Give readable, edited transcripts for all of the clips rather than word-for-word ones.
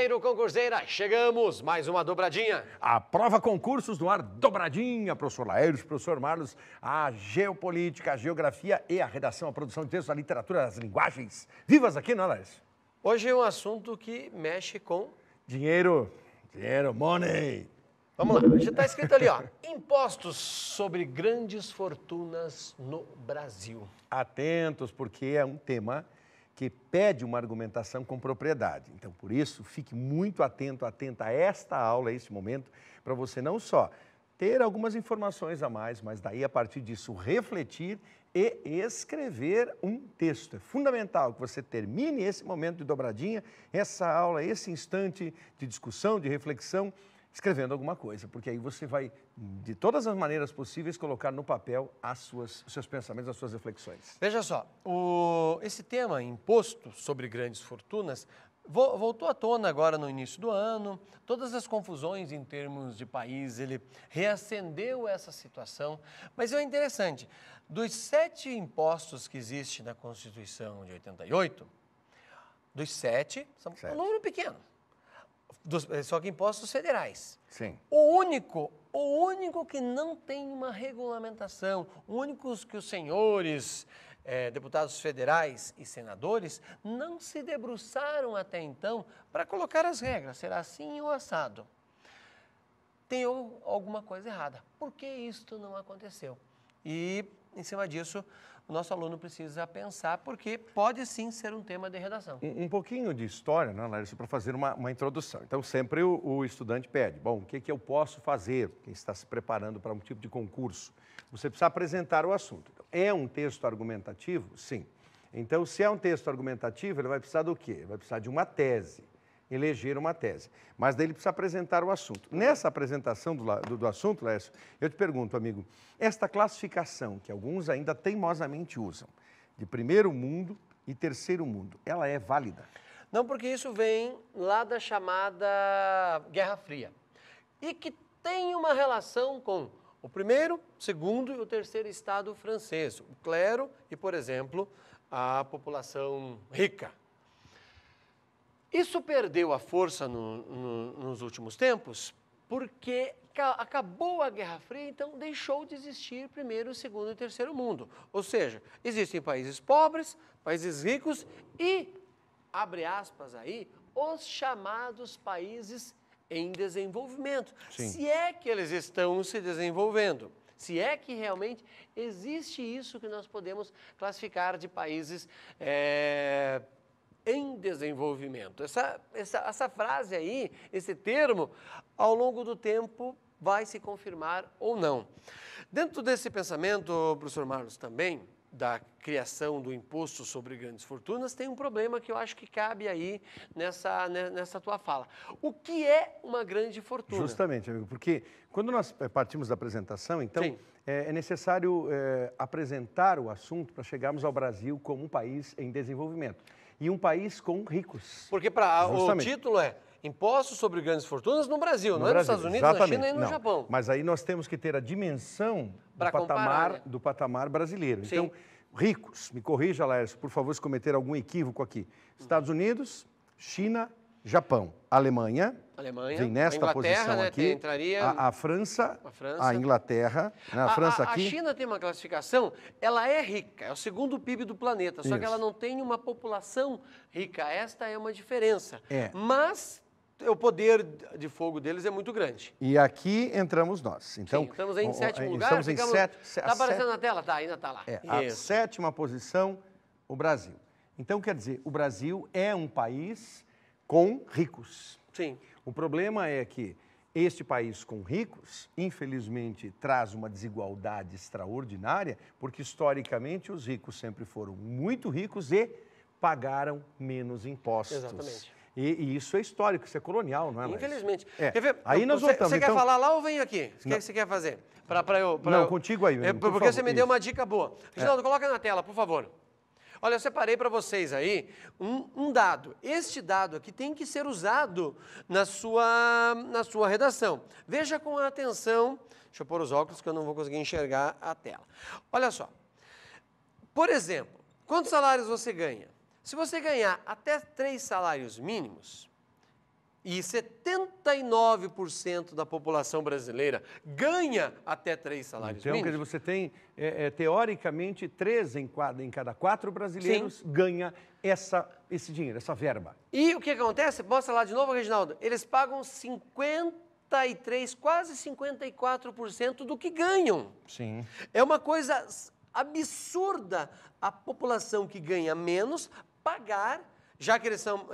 Concurseiro, concurseira, chegamos, mais uma dobradinha. A prova concursos no ar, dobradinha, professor Laércio, professor Marlos, a geopolítica, a geografia e a redação, a produção de textos, a literatura, as linguagens vivas aqui, não é, Laércio? Hoje é um assunto que mexe com... Dinheiro, money. Vamos lá, já está escrito ali, ó, impostos sobre grandes fortunas no Brasil. Atentos, porque é um tema que pede uma argumentação com propriedade. Então, por isso, fique muito atento, atenta a esta aula, a este momento, para você não só ter algumas informações a mais, mas daí, a partir disso, refletir e escrever um texto. É fundamental que você termine esse momento de dobradinha, essa aula, esse instante de discussão, de reflexão, escrevendo alguma coisa, porque aí você vai, de todas as maneiras possíveis, colocar no papel os seus pensamentos, as suas reflexões. Veja só, esse tema, imposto sobre grandes fortunas, voltou à tona agora no início do ano, todas as confusões em termos de país, ele reacendeu essa situação, mas é interessante, dos 7 impostos que existem na Constituição de 88, dos 7, são um número pequeno. Só que impostos federais. Sim. O único que não tem uma regulamentação, o único que os senhores deputados federais e senadores não se debruçaram até então para colocar as regras, será assim ou assado. Tem alguma coisa errada. Por que isto não aconteceu? E, em cima disso, o nosso aluno precisa pensar, porque pode sim ser um tema de redação. Um pouquinho de história, né, Larissa, para fazer uma introdução. Então, sempre o estudante pede, bom, o que eu posso fazer? Quem está se preparando para um tipo de concurso? Você precisa apresentar o assunto. Então, é um texto argumentativo? Sim. Então, se é um texto argumentativo, ele vai precisar do quê? Ele vai precisar de uma tese, eleger uma tese. Mas daí ele precisa apresentar o assunto. Nessa apresentação do assunto, Lécio, eu te pergunto, amigo, esta classificação que alguns ainda teimosamente usam, de primeiro mundo e terceiro mundo, ela é válida? Não, porque isso vem lá da chamada Guerra Fria e que tem uma relação com o primeiro, segundo e o terceiro estado francês, o clero e, por exemplo, a população rica. Isso perdeu a força nos últimos tempos porque acabou a Guerra Fria, então deixou de existir primeiro, segundo e terceiro mundo. Ou seja, existem países pobres, países ricos e, abre aspas aí, os chamados países em desenvolvimento. Sim. Se é que eles estão se desenvolvendo. Se é que realmente existe isso que nós podemos classificar de países em desenvolvimento. Essa frase aí, esse termo, ao longo do tempo vai se confirmar ou não. Dentro desse pensamento, professor Marlos, também, da criação do imposto sobre grandes fortunas, tem um problema que eu acho que cabe aí nessa tua fala. O que é uma grande fortuna? Justamente, amigo, porque quando nós partimos da apresentação, então, é necessário apresentar o assunto para chegarmos ao Brasil como um país em desenvolvimento. E um país com ricos. Porque o título é Impostos sobre Grandes Fortunas no Brasil, não é nos Estados Unidos, exatamente. Na China e no Japão. Mas aí nós temos que ter a dimensão do patamar brasileiro. Sim. Então, ricos, me corrija, Laércio, por favor, se cometer algum equívoco aqui. Estados Unidos, China, Japão, Alemanha vem nesta posição, né, aqui, entraria a França, a Inglaterra, né, a França aqui. A China tem uma classificação, ela é rica, é o segundo PIB do planeta, só que ela não tem uma população rica, esta é uma diferença. Mas o poder de fogo deles é muito grande. E aqui entramos nós. Então, sim, estamos em sétimo lugar. Estamos em sétimo. Está aparecendo na tela? Tá, ainda está lá. A sétima posição, o Brasil. Então, quer dizer, o Brasil é um país com ricos. Sim. O problema é que este país com ricos, infelizmente, traz uma desigualdade extraordinária, porque historicamente os ricos sempre foram muito ricos e pagaram menos impostos. Exatamente. E isso é histórico, isso é colonial, não é, Laércio? Infelizmente. Quer ver? Aí nós voltamos. Você quer falar lá ou vem aqui? O que você quer fazer? Contigo aí. Porque você me deu uma dica boa. Reginaldo, coloca na tela, por favor. Olha, eu separei para vocês aí um dado. Este dado aqui tem que ser usado na sua redação. Veja com atenção. Deixa eu pôr os óculos que eu não vou conseguir enxergar a tela. Olha só. Por exemplo, quantos salários você ganha? Se você ganhar até 3 salários mínimos, E 79% da população brasileira ganha até 3 salários Então, quer mínimos. dizer, você tem, teoricamente, 3 em cada 4 brasileiros ganha esse dinheiro, essa verba. E o que acontece? Mostra lá de novo, Reginaldo. Eles pagam 53, quase 54% do que ganham. Sim. É uma coisa absurda a população que ganha menos pagar, já que eles são,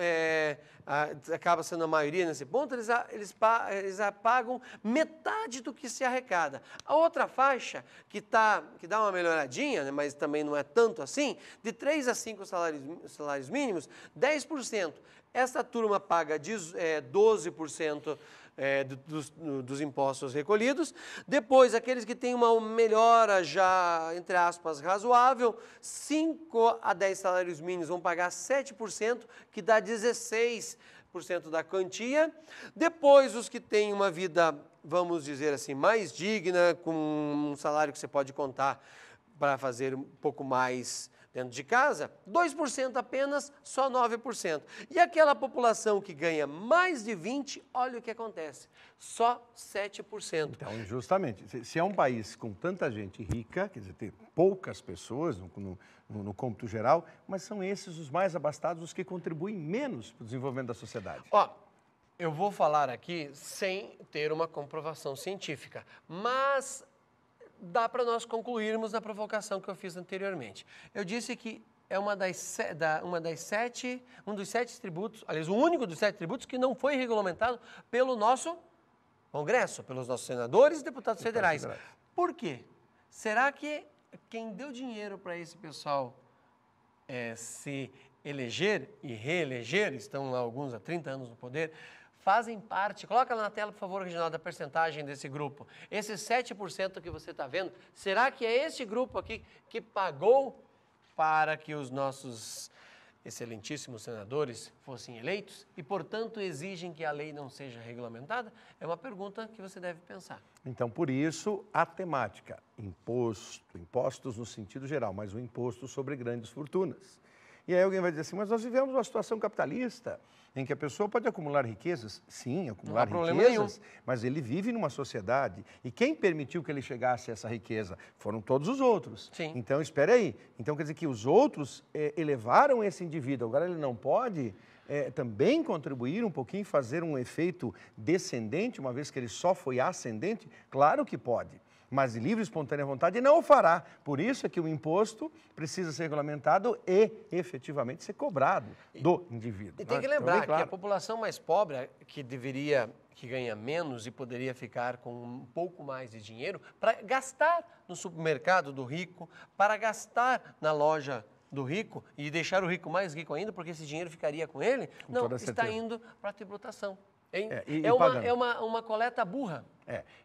acaba sendo a maioria nesse ponto, eles pagam metade do que se arrecada. A outra faixa, que dá uma melhoradinha, né, mas também não é tanto assim, de 3 a 5 salários mínimos, 10%. Essa turma paga 12%. Dos impostos recolhidos. Depois, aqueles que têm uma melhora já, entre aspas, razoável, 5 a 10 salários mínimos vão pagar 7%, que dá 16% da quantia. Depois, os que têm uma vida, vamos dizer assim, mais digna, com um salário que você pode contar para fazer um pouco mais dentro de casa, 2% apenas, só 9%. E aquela população que ganha mais de 20%, olha o que acontece, só 7%. Então, justamente, se é um país com tanta gente rica, quer dizer, tem poucas pessoas no cômputo geral, mas são esses os mais abastados, os que contribuem menos para o desenvolvimento da sociedade. Ó, eu vou falar aqui sem ter uma comprovação científica, mas dá para nós concluirmos a provocação que eu fiz anteriormente. Eu disse que é um dos 7 tributos, aliás, o único dos 7 tributos que não foi regulamentado pelo nosso Congresso, pelos nossos senadores e deputados federais. Por quê? Será que quem deu dinheiro para esse pessoal se eleger e reeleger, estão lá alguns há 30 anos no poder, fazem parte, coloca lá na tela, por favor, Reginaldo, a percentagem desse grupo. Esses 7% que você está vendo, será que é esse grupo aqui que pagou para que os nossos excelentíssimos senadores fossem eleitos e, portanto, exigem que a lei não seja regulamentada? É uma pergunta que você deve pensar. Então, por isso, a temática, impostos no sentido geral, mas o imposto sobre grandes fortunas. E aí alguém vai dizer assim, mas nós vivemos uma situação capitalista, em que a pessoa pode acumular riquezas, sim, acumular riquezas, mas ele vive numa sociedade. E quem permitiu que ele chegasse a essa riqueza? Foram todos os outros. Sim. Então, espere aí. Então, quer dizer que os outros elevaram esse indivíduo. Agora, ele não pode também contribuir um pouquinho, fazer um efeito descendente, uma vez que ele só foi ascendente? Claro que pode. Mas de livre e espontânea vontade não o fará. Por isso é que o imposto precisa ser regulamentado e efetivamente ser cobrado do indivíduo. E tem que lembrar que a população mais pobre, que ganha menos e poderia ficar com um pouco mais de dinheiro, para gastar no supermercado do rico, para gastar na loja do rico e deixar o rico mais rico ainda, porque esse dinheiro ficaria com ele, não, está indo para a tributação. É uma coleta burra.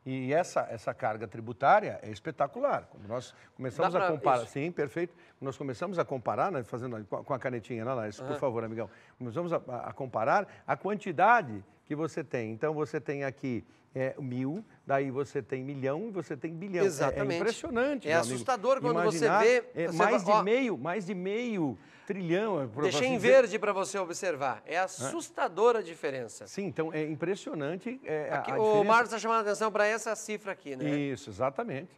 E essa carga tributária é espetacular. Como nós começamos a comparar, sim, perfeito. Nós começamos a comparar, né, fazendo com a canetinha lá, por favor, amigão. Começamos a comparar a quantidade que você tem. Então, você tem aqui 1.000, daí você tem milhão e você tem bilhão. Exatamente. É impressionante. É assustador quando você vê... mais de meio trilhão. Deixei em verde para você observar. É assustadora a diferença. Sim, então é impressionante aqui, o Marcos está chamando a atenção para essa cifra aqui, né? Isso, exatamente.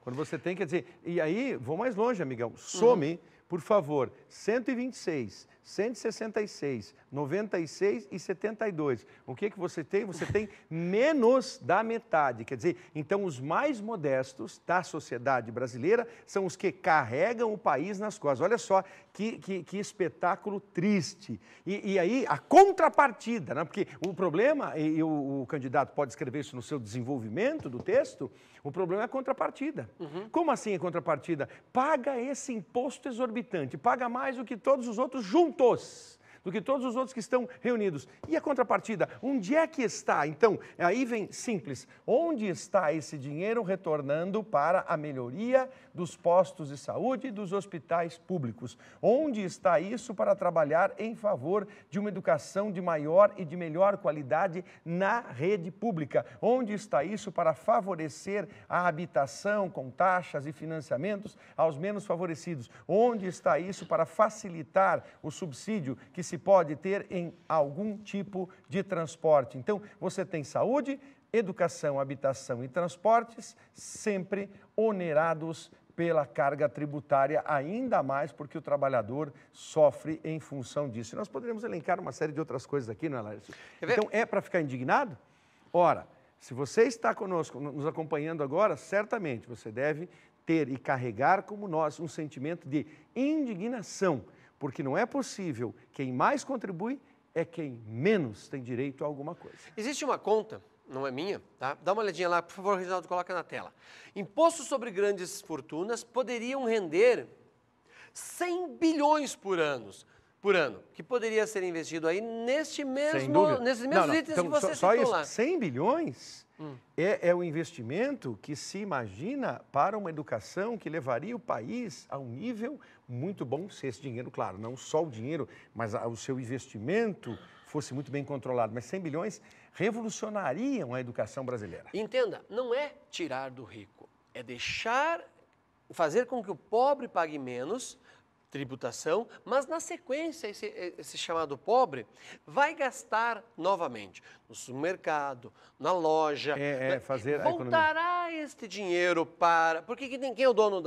Quando você tem, quer dizer... E aí, vou mais longe, amigão. Some, por favor, 126, 166, 96 e 72. O que você tem? Você tem menos da metade. Quer dizer, então os mais modestos da sociedade brasileira são os que carregam o país nas costas. Olha só que espetáculo triste. E aí a contrapartida, né? Porque o problema, e o candidato pode escrever isso no seu desenvolvimento do texto, o problema é a contrapartida. Como assim a contrapartida? Paga esse imposto exorbitante, paga mais do que todos os outros juntos, do que todos os outros que estão reunidos. E a contrapartida? Onde é que está? Então, aí vem simples. Onde está esse dinheiro retornando para a melhoria dos postos de saúde e dos hospitais públicos? Onde está isso para trabalhar em favor de uma educação de maior e de melhor qualidade na rede pública? Onde está isso para favorecer a habitação com taxas e financiamentos aos menos favorecidos? Onde está isso para facilitar o subsídio que se se pode ter em algum tipo de transporte. Então, você tem saúde, educação, habitação e transportes sempre onerados pela carga tributária, ainda mais porque o trabalhador sofre em função disso. E nós poderíamos elencar uma série de outras coisas aqui, não é, Laércio? Então, é para ficar indignado? Ora, se você está conosco, nos acompanhando agora, certamente você deve ter e carregar como nós um sentimento de indignação, porque não é possível, quem mais contribui é quem menos tem direito a alguma coisa. Existe uma conta, não é minha, tá? Dá uma olhadinha lá, por favor, Reginaldo, coloca na tela. Impostos sobre grandes fortunas poderiam render 100 bilhões por ano, que poderia ser investido aí nesses mesmos itens então, que você só citou isso, lá. 100 bilhões é o investimento que se imagina para uma educação que levaria o país a um nível muito bom, se esse dinheiro, claro, não só o dinheiro, mas o seu investimento fosse muito bem controlado. Mas 100 bilhões revolucionariam a educação brasileira. Entenda, não é tirar do rico, é fazer com que o pobre pague menos tributação, mas na sequência esse chamado pobre vai gastar novamente no supermercado, na loja, fazer a economia. Voltará este dinheiro para... Porque quem é o dono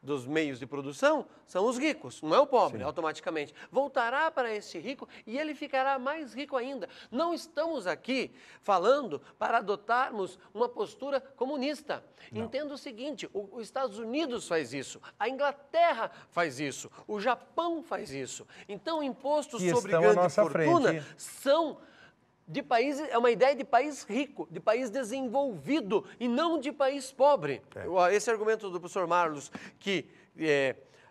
dos meios de produção? São os ricos, não é o pobre, automaticamente. Voltará para este rico e ele ficará mais rico ainda. Não estamos aqui falando para adotarmos uma postura comunista. Não. Entenda o seguinte, os Estados Unidos faz isso, a Inglaterra faz isso, o Japão faz isso. Então, impostos sobre grande fortuna são... é uma ideia de país rico, de país desenvolvido e não de país pobre. Esse argumento do professor Marlos, que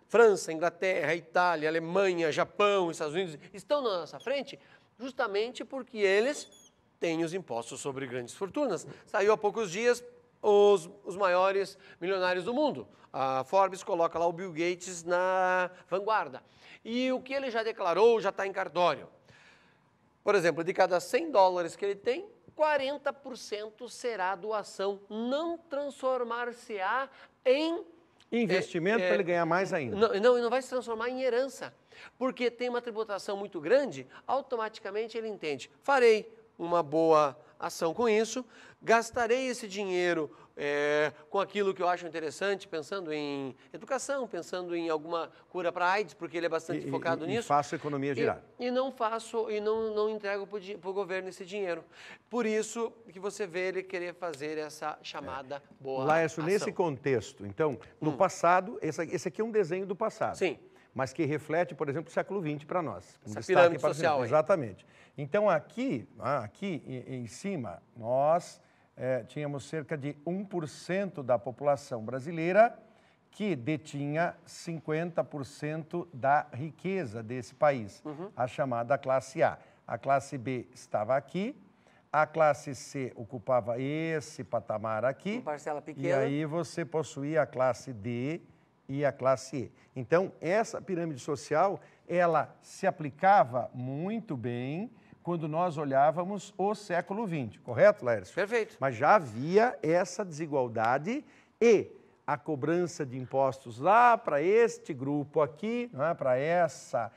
França, Inglaterra, Itália, Alemanha, Japão, Estados Unidos estão na nossa frente justamente porque eles têm os impostos sobre grandes fortunas. Saiu há poucos dias os maiores milionários do mundo. A Forbes coloca lá o Bill Gates na vanguarda. E o que ele já declarou já está em cartório. Por exemplo, de cada 100 dólares que ele tem, 40% será doação, não transformar-se-á em... investimento para ele ganhar mais ainda. Não vai se transformar em herança, porque tem uma tributação muito grande, automaticamente ele entende, farei uma boa ação com isso, gastarei esse dinheiro com aquilo que eu acho interessante, pensando em educação, pensando em alguma cura para AIDS, porque ele é bastante focado nisso. E faço a economia girar. E não entrego para o governo esse dinheiro. Por isso que você vê ele querer fazer essa chamada boa Laércio, ação. nesse contexto, então, no passado, esse aqui é um desenho do passado. Sim. Mas que reflete, por exemplo, o século XX para nós. Essa pirâmide social aí. Exatamente. Então, aqui em cima, nós tínhamos cerca de 1% da população brasileira que detinha 50% da riqueza desse país, a chamada classe A. A classe B estava aqui, a classe C ocupava esse patamar aqui. Uma parcela pequena. E aí você possuía a classe D e a classe E. Então, essa pirâmide social, ela se aplicava muito bem quando nós olhávamos o século XX, correto, Laércio? Perfeito. Mas já havia essa desigualdade e a cobrança de impostos lá para este grupo aqui, para essa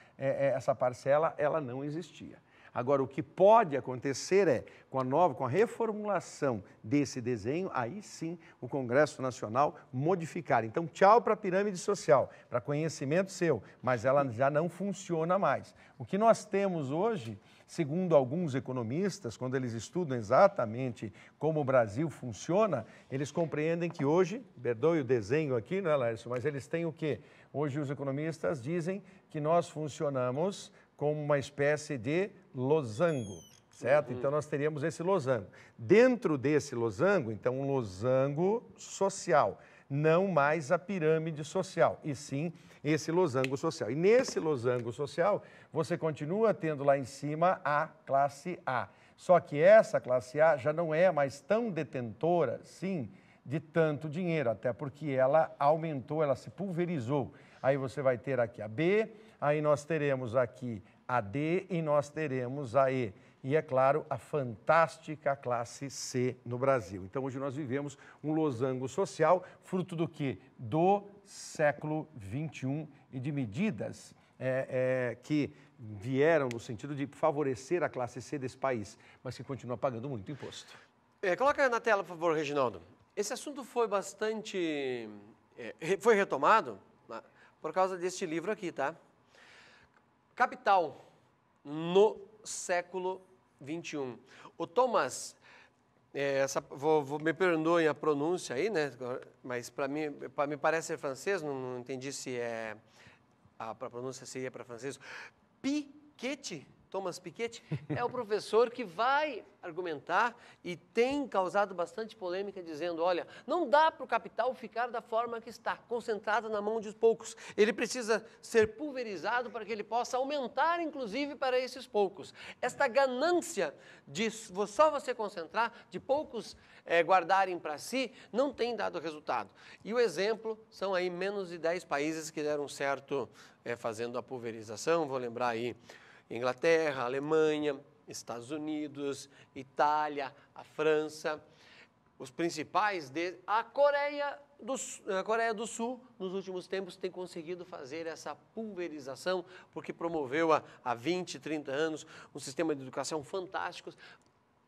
parcela, ela não existia. Agora, o que pode acontecer com a reformulação desse desenho, aí sim o Congresso Nacional modificar. Então, tchau para a pirâmide social, para conhecimento seu, mas ela já não funciona mais. O que nós temos hoje, segundo alguns economistas, quando eles estudam exatamente como o Brasil funciona, eles compreendem que hoje, perdoe o desenho aqui, não é, Laércio, mas eles têm o quê? Hoje os economistas dizem que nós funcionamos como uma espécie de losango, certo? Então, nós teríamos esse losango. Dentro desse losango, então, um losango social, não mais a pirâmide social, e sim esse losango social. E nesse losango social, você continua tendo lá em cima a classe A. Só que essa classe A já não é mais tão detentora, sim, de tanto dinheiro, até porque ela aumentou, ela se pulverizou. Aí você vai ter aqui a B, aí nós teremos aqui a D e nós teremos a E. E, é claro, a fantástica classe C no Brasil. Então, hoje nós vivemos um losango social, fruto do quê? Do século XXI e de medidas que vieram no sentido de favorecer a classe C desse país, mas que continua pagando muito imposto. Coloca na tela, por favor, Reginaldo. Esse assunto foi bastante... foi retomado por causa deste livro aqui, tá? Capital no século XXI. O Thomas, me perdoem a pronúncia aí, né? Mas para mim parece ser francês, não entendi se a pronúncia seria para francês. Piketty, Thomas Piketty, é o professor que vai argumentar e tem causado bastante polêmica dizendo, olha, não dá para o capital ficar da forma que está, concentrado na mão de poucos. Ele precisa ser pulverizado para que ele possa aumentar, inclusive, para esses poucos. Esta ganância de só você concentrar, de poucos guardarem para si, não tem dado resultado. E o exemplo são aí menos de 10 países que deram certo fazendo a pulverização, vou lembrar aí, Inglaterra, Alemanha, Estados Unidos, Itália, a França, os principais, a Coreia do Sul, nos últimos tempos, tem conseguido fazer essa pulverização, porque promoveu há 20, 30 anos um sistema de educação fantástico,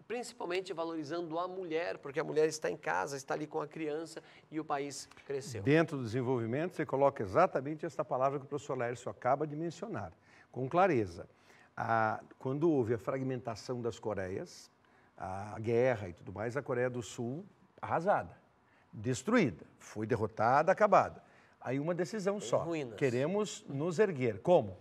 principalmente valorizando a mulher, porque a mulher está em casa, está ali com a criança e o país cresceu. Dentro do desenvolvimento, você coloca exatamente essa palavra que o professor Laércio acaba de mencionar, com clareza. Quando houve a fragmentação das Coreias, a guerra e tudo mais, a Coreia do Sul arrasada, destruída, foi derrotada, acabada. Aí uma decisão só, ruínas. Queremos nos erguer. Como?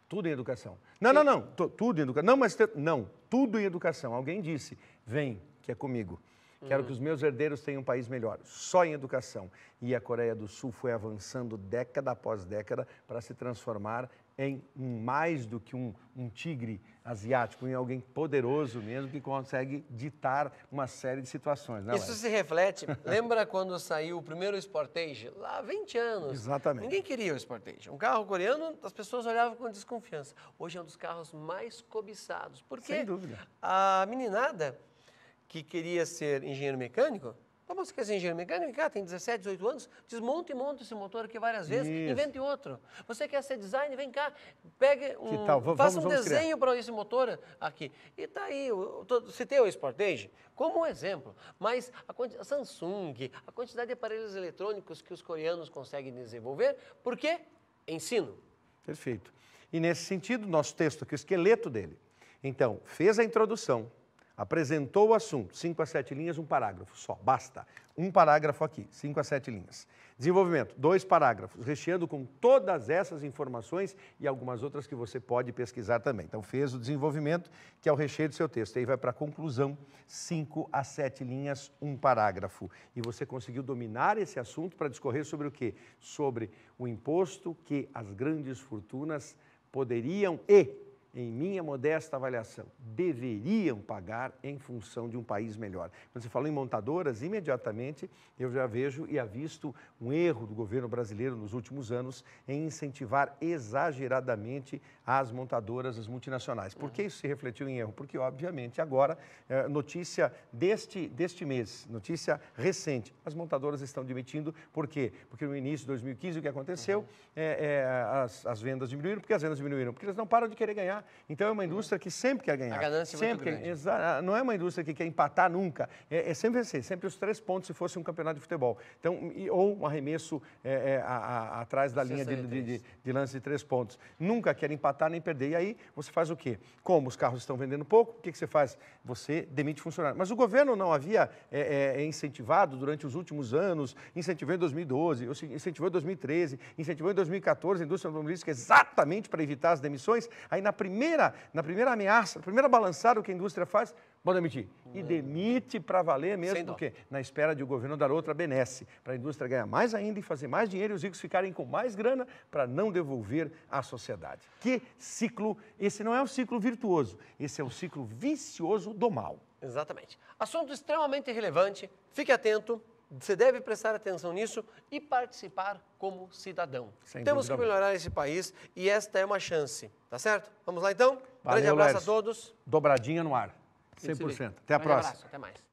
Tudo em educação. Não, tudo em educação. Não, tudo em educação. Alguém disse, vem, que é comigo. Quero que os meus herdeiros tenham um país melhor, só em educação. E a Coreia do Sul foi avançando década após década para se transformar em mais do que um tigre asiático, em alguém poderoso mesmo que consegue ditar uma série de situações. Não, isso se reflete, lembra quando saiu o primeiro Sportage? Lá há 20 anos. Exatamente. Ninguém queria o Sportage. Um carro coreano, as pessoas olhavam com desconfiança. Hoje é um dos carros mais cobiçados. Por quê? Sem dúvida. A meninada que queria ser engenheiro mecânico, você quer ser engenheiro mecânico? Tem 17, 18 anos, desmonta e monta esse motor aqui várias vezes, invente outro. Você quer ser designer? Vem cá, pegue faça um desenho para esse motor aqui. E está aí, citei o Sportage como um exemplo, mas a Samsung, a quantidade de aparelhos eletrônicos que os coreanos conseguem desenvolver, por quê? Ensino. Perfeito. E nesse sentido, nosso texto aqui, o esqueleto dele. Então, fez a introdução, apresentou o assunto, 5 a 7 linhas, um parágrafo só, basta. Um parágrafo aqui, 5 a 7 linhas. Desenvolvimento, 2 parágrafos, recheando com todas essas informações e algumas outras que você pode pesquisar também. Então, fez o desenvolvimento, que é o recheio do seu texto. Aí vai para a conclusão, 5 a 7 linhas, um parágrafo. E você conseguiu dominar esse assunto para discorrer sobre o quê? Sobre o imposto que as grandes fortunas poderiam em minha modesta avaliação, deveriam pagar em função de um país melhor. Quando você falou em montadoras, imediatamente eu já vejo e avisto um erro do governo brasileiro nos últimos anos em incentivar exageradamente as montadoras, as multinacionais. Por que isso se refletiu em erro? Porque, obviamente, agora, notícia deste mês, notícia recente, as montadoras estão demitindo. Por quê? Porque no início de 2015 o que aconteceu? As vendas diminuíram. Por que as vendas diminuíram? Porque eles não param de querer ganhar. Então é uma indústria que sempre quer ganhar. A ganância é muito grande. Não é uma indústria que quer empatar nunca. É sempre vencer, sempre os 3 pontos se fosse um campeonato de futebol. Então, ou um arremesso atrás da linha de lance de 3 pontos. Nunca quer empatar nem perder. E aí você faz o quê? Como os carros estão vendendo pouco, o que você faz? Você demite funcionário. Mas o governo não havia incentivado durante os últimos anos, incentivou em 2012, incentivou em 2013, incentivou em 2014 a indústria automobilística exatamente para evitar as demissões. Aí na primeira ameaça, na primeira balançada, o que a indústria faz? Pode demitir. E demite para valer mesmo, porque na espera de o governo dar outra benesse, para a indústria ganhar mais ainda e fazer mais dinheiro e os ricos ficarem com mais grana para não devolver à sociedade. Que ciclo, esse não é um ciclo virtuoso, esse é o ciclo vicioso do mal. Exatamente. Assunto extremamente relevante, fique atento. Você deve prestar atenção nisso e participar como cidadão. Temos que melhorar esse país e esta é uma chance, tá certo? Vamos lá então? Valeu, Grande abraço Lércio. a todos. Dobradinha no ar, 100%. Até a próxima. Abraço, até mais.